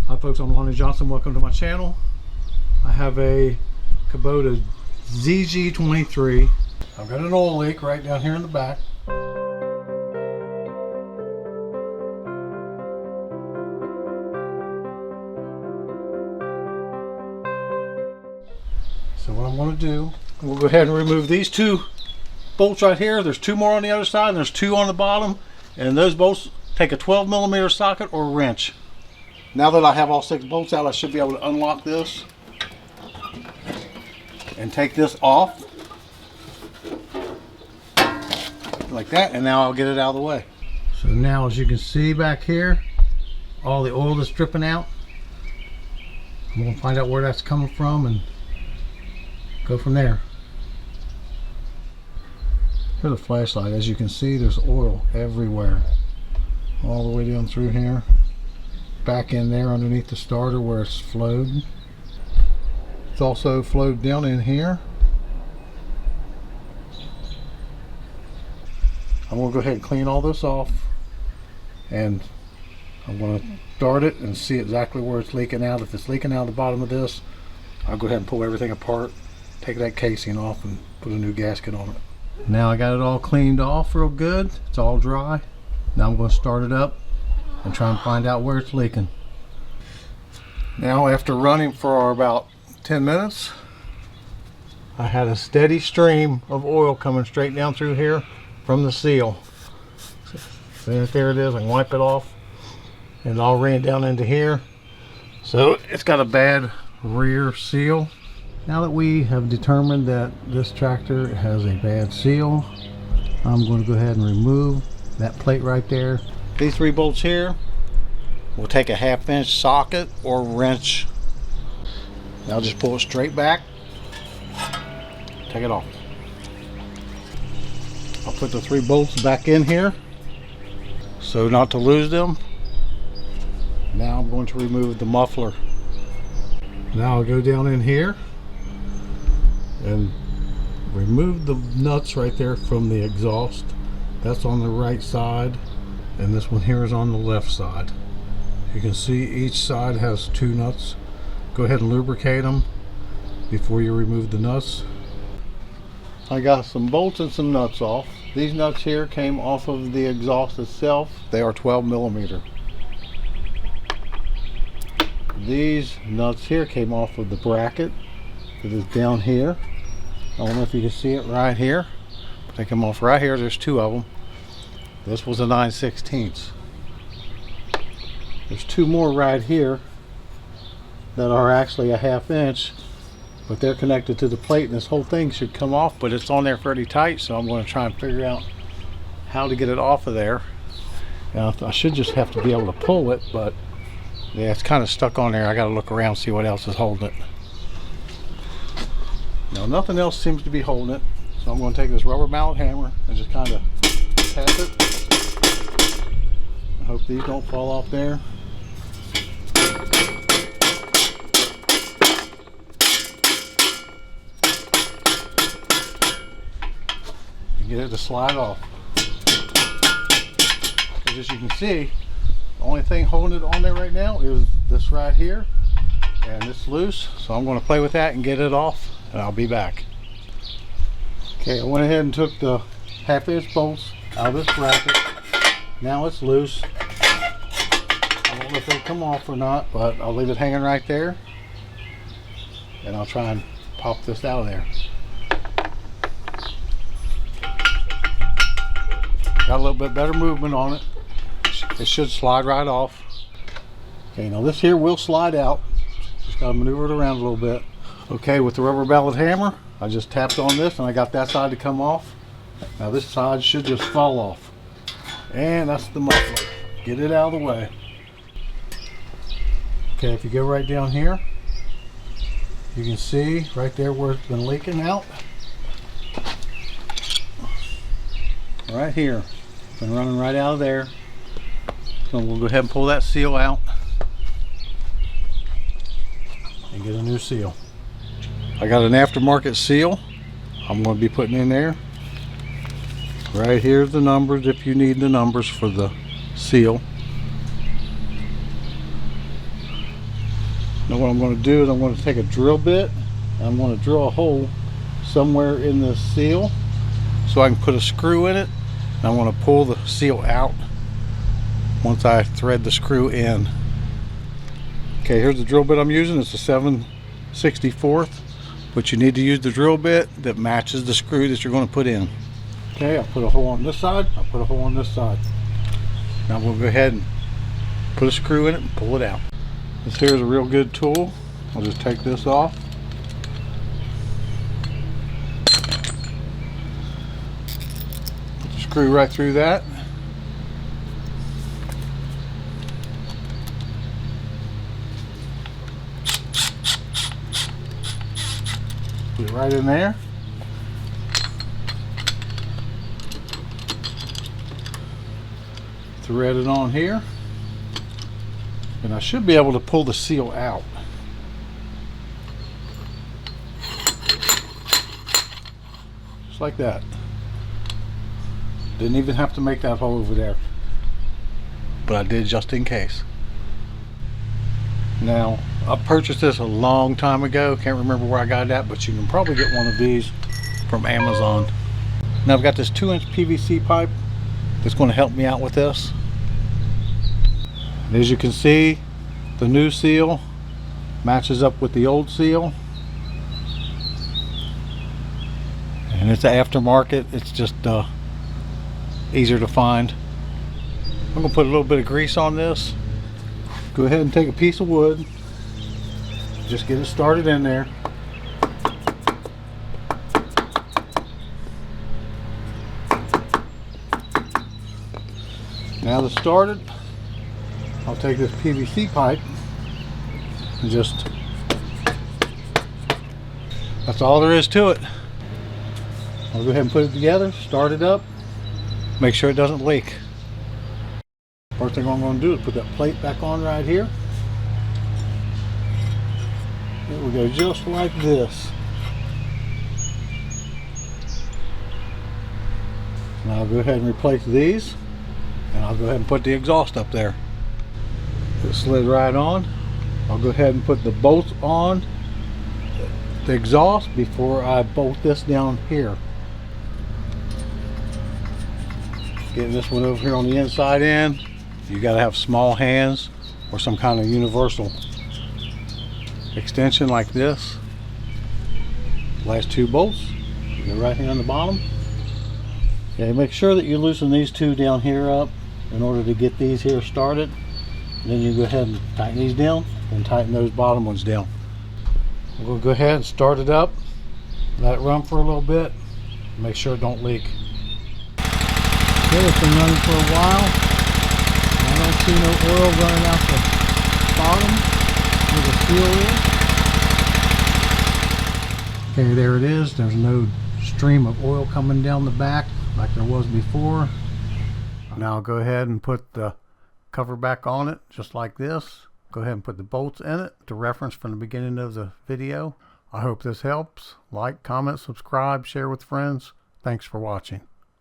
Hi folks, I'm Lonnie Johnson. Welcome to my channel. I have a Kubota ZG23. I've got an oil leak right down here in the back. So what I'm going to do, we'll go ahead and remove these two bolts right here. There's two more on the other side and there's two on the bottom. And those bolts take a 12mm socket or wrench. Now that I have all 6 bolts out, I should be able to unlock this and take this off like that, and now I'll get it out of the way. So now, as you can see back here, all the oil is dripping out. I'm going to find out where that's coming from and go from there. Here's a flashlight. As you can see, there's oil everywhere, all the way down through here, back in there underneath the starter where it's flowed. It's also flowed down in here. I'm going to go ahead and clean all this off, and I'm going to start it and see exactly where it's leaking out. If it's leaking out the bottom of this, I'll go ahead and pull everything apart, take that casing off, and put a new gasket on it. Now I got it all cleaned off real good. It's all dry. Now I'm going to start it up and try and find out where it's leaking. Now, after running for about 10 minutes, I had a steady stream of oil coming straight down through here from the seal. See, there it is. I can wipe it off, and it all ran down into here. So it's got a bad rear seal. Now that we have determined that this tractor has a bad seal, I'm going to go ahead and remove that plate right there. These 3 bolts here will take a 1/2-inch socket or wrench. Now just pull it straight back, take it off. I'll put the 3 bolts back in here so not to lose them. Now I'm going to remove the muffler. Now I'll go down in here and remove the nuts right there from the exhaust. That's on the right side, and this one here is on the left side. You can see each side has 2 nuts. Go ahead and lubricate them before you remove the nuts. I got some bolts and some nuts off. These nuts here came off of the exhaust itself. They are 12mm. These nuts here came off of the bracket that is down here. I don't know if you can see it right here. They come off right here. There's 2 of them. This was a 9/16. There's 2 more right here that are actually a 1/2 inch, but they're connected to the plate, and this whole thing should come off, but it's on there fairly tight, so I'm going to try and figure out how to get it off of there. Now, I should just have to be able to pull it, but yeah, it's kind of stuck on there. I got to look around and see what else is holding it. Now, nothing else seems to be holding it, so I'm going to take this rubber mallet hammer and just kind of tap it. I hope these don't fall off there. Get it to slide off. Because as you can see, the only thing holding it on there right now is this right here, and it's loose, so I'm going to play with that and get it off, and I'll be back. Okay, I went ahead and took the 1/2-inch bolts out of this bracket. Now it's loose. I don't know if they'll come off or not, but I'll leave it hanging right there, and I'll try and pop this out of there. Got a little bit better movement on it. It should slide right off. Okay, now this here will slide out. Just got to maneuver it around a little bit. Okay, with the rubber mallet hammer, I just tapped on this and I got that side to come off. Now this side should just fall off. And that's the muffler. Get it out of the way. Okay, if you go right down here, you can see right there where it's been leaking out. Right here. Been running right out of there. So we'll go ahead and pull that seal out and get a new seal. I got an aftermarket seal I'm going to be putting in there. Right here's the numbers if you need the numbers for the seal. Now what I'm going to do is I'm going to take a drill bit and I'm going to drill a hole somewhere in the seal so I can put a screw in it. And I want to pull the seal out once I thread the screw in. Okay, here's the drill bit I'm using. It's a 7/64, but you need to use the drill bit that matches the screw that you're going to put in. Okay, I'll put a hole on this side, I'll put a hole on this side. Now we'll go ahead and put a screw in it and pull it out. This here is a real good tool. I'll just take this off. Put the screw right through that. Put it right in there. Thread it on here. And I should be able to pull the seal out. Just like that. Didn't even have to make that hole over there. But I did just in case. Now, I purchased this a long time ago. Can't remember where I got it at, but you can probably get one of these from Amazon. Now I've got this 2-inch PVC pipe that's going to help me out with this. And as you can see, the new seal matches up with the old seal. And it's aftermarket. It's just easier to find. I'm going to put a little bit of grease on this. Go ahead and take a piece of wood. Just get it started in there. Now to start it, I'll take this PVC pipe and just, that's all there is to it. I'll go ahead and put it together, start it up, make sure it doesn't leak. First thing I'm going to do is put that plate back on right here. It will go just like this. And I'll go ahead and replace these, and I'll go ahead and put the exhaust up there. It slid right on. I'll go ahead and put the bolts on the exhaust before I bolt this down here. Getting this one over here on the inside end. You got to have small hands or some kind of universal extension like this. Last 2 bolts go right here on the bottom. Okay, make sure that you loosen these 2 down here up in order to get these here started. And then you go ahead and tighten these down and tighten those bottom ones down. We'll go ahead and start it up, let it run for a little bit, make sure it don't leak. Okay, it's been running for a while. I don't see no oil running out the bottom where the seal is. Okay, there it is. There's no stream of oil coming down the back like there was before. Now I'll go ahead and put the cover back on it just like this. Go ahead and put the bolts in it to reference from the beginning of the video. I hope this helps. Like, comment, subscribe, share with friends. Thanks for watching.